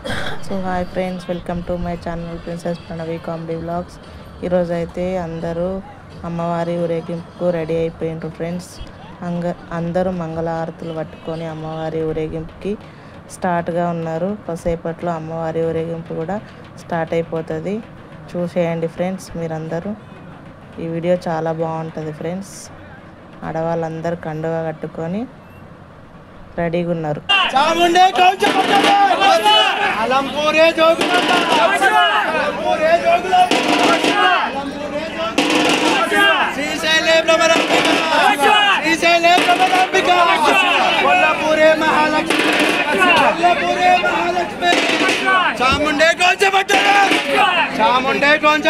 So hi friends, welcome to my channel princess Pranavi comedy vlogs. ఈరోజు అయితే అందరూ అమ్మవారి ఊరేగింపుకు రెడీ అయిపోయినారు ఫ్రెండ్స్. అందరూ మంగళహారతులు పట్టుకొని అమ్మవారి ఊరేగింపుకి స్టార్ట్గా ఉన్నారు. కాసేపట్లో అమ్మవారి ఊరేగింపు కూడా స్టార్ట్ అయిపోతుంది. చూసేయండి ఫ్రెండ్స్ మీరందరూ. ఈ వీడియో చాలా బాగుంటుంది ఫ్రెండ్స్. ఆడవాళ్ళందరూ కండువా కట్టుకొని రెడీగా ఉన్నారు. చాముండే కొంచెం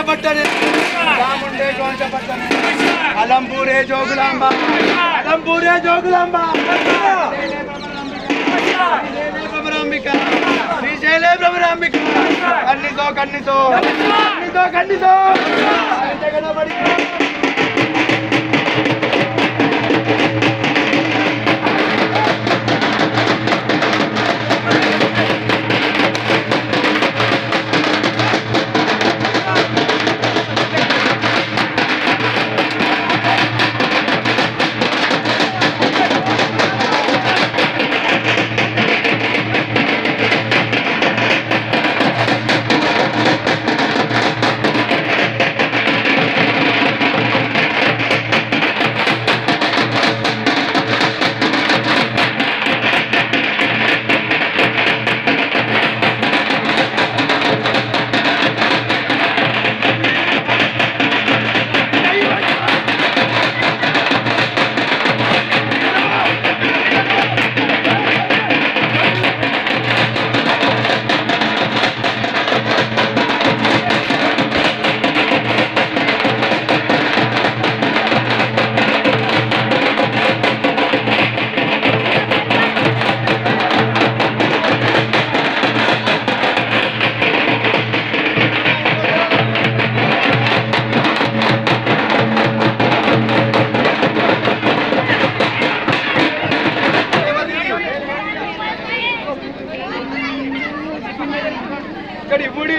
పట్టని అలంపూరే జోగులాంబ భ్రమరాంబిక శ్రీశైలే భ్రమరాంబిక కన్నితో జగనబడి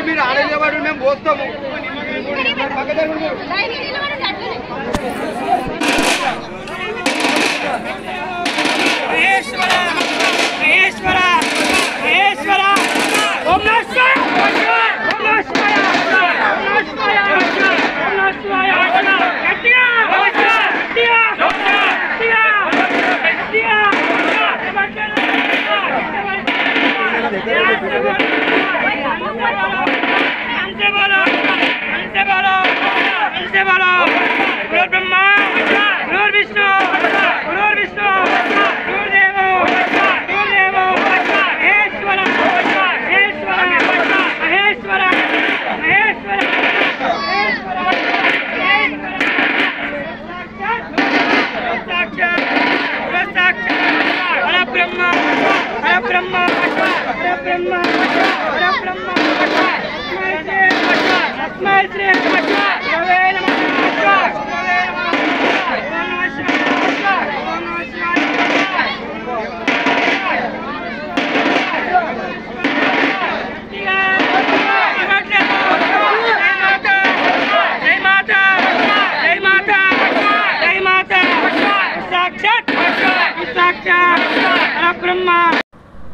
మీరు ఆడేవాడు మేము పోస్తాము.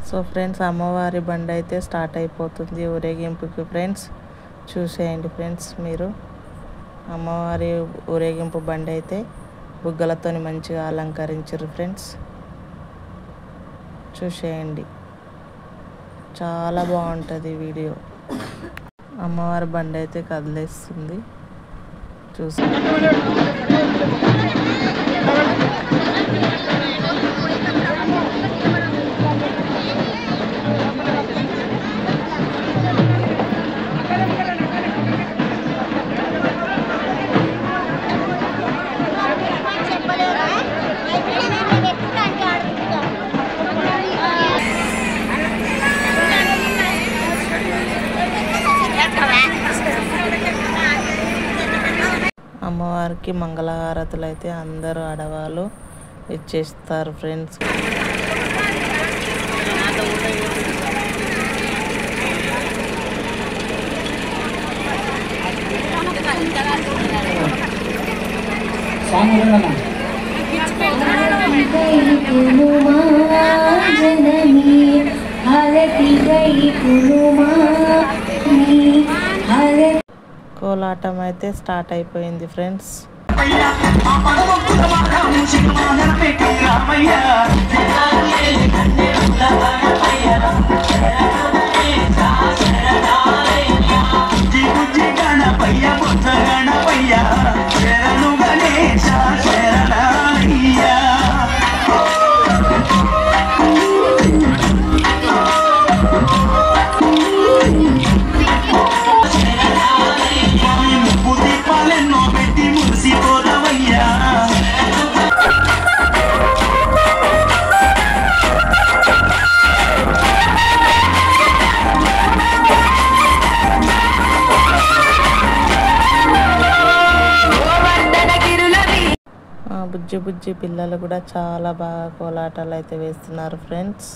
సో ఫ్రెండ్స్, అమ్మవారి బండి అయితే స్టార్ట్ అయిపోతుంది ఊరేగింపుకి ఫ్రెండ్స్. చూసేయండి ఫ్రెండ్స్ మీరు. అమ్మవారి ఊరేగింపు బండి అయితే బుగ్గలతో మంచిగా అలంకరించారు ఫ్రెండ్స్. చూసేయండి, చాలా బాగుంటుంది వీడియో. అమ్మవారి బండి అయితే కదిలేస్తుంది. చూసేయండి. అమ్మవారికి మంగళహారతులు అయితే అందరూ ఆడవాళ్ళు ఇచ్చేస్తారు ఫ్రెండ్స్. కోలాటం అయితే స్టార్ట్ అయిపోయింది ఫ్రెండ్స్. బుజ్జి బుజ్జి పిల్లలు కూడా చాలా బాగా కోలాటాలు అయితే వేస్తున్నారు ఫ్రెండ్స్.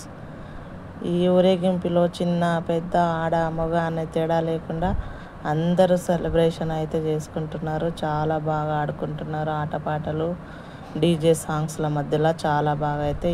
ఈ ఊరేగింపులో చిన్న పెద్ద ఆడ మగ అనే తేడా లేకుండా అందరూ సెలబ్రేషన్ అయితే చేసుకుంటున్నారు. చాలా బాగా ఆడుకుంటున్నారు. ఆటపాటలు డీజే సాంగ్స్ల మధ్యలో చాలా బాగా అయితే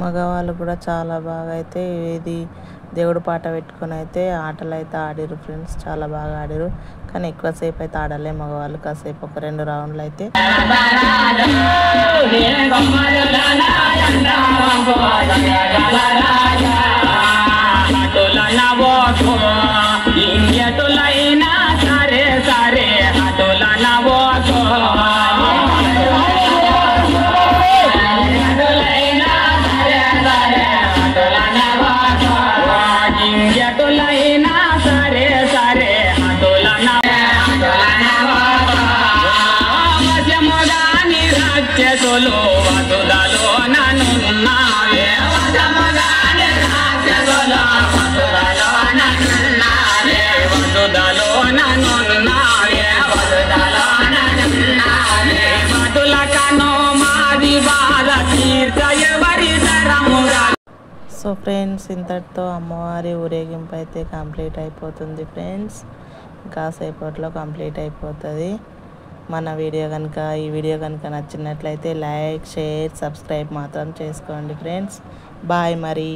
మగవాళ్ళు కూడా చాలా బాగా అయితే ఇది దేవుడు పాట పెట్టుకొని అయితే ఆటలు అయితే ఆడిరు ఫ్రెండ్స్. చాలా బాగా ఆడిరు, కానీ ఎక్కువసేపు అయితే ఆడలే మగవాళ్ళు. కాసేపు ఒక 2 రౌండ్లు అయితే సో ఫ్రెండ్స్, ఇంతటితో అమ్మవారి ఊరేగింపు అయితే కంప్లీట్ అయిపోతుంది ఫ్రెండ్స్. కాసేపట్లో కంప్లీట్ అయిపోతుంది. మన వీడియో కనుక ఈ వీడియో కనుక నచ్చినట్లయితే లైక్, షేర్, సబ్స్క్రైబ్ మాత్రం చేసుకోండి ఫ్రెండ్స్. బాయ్ మరి.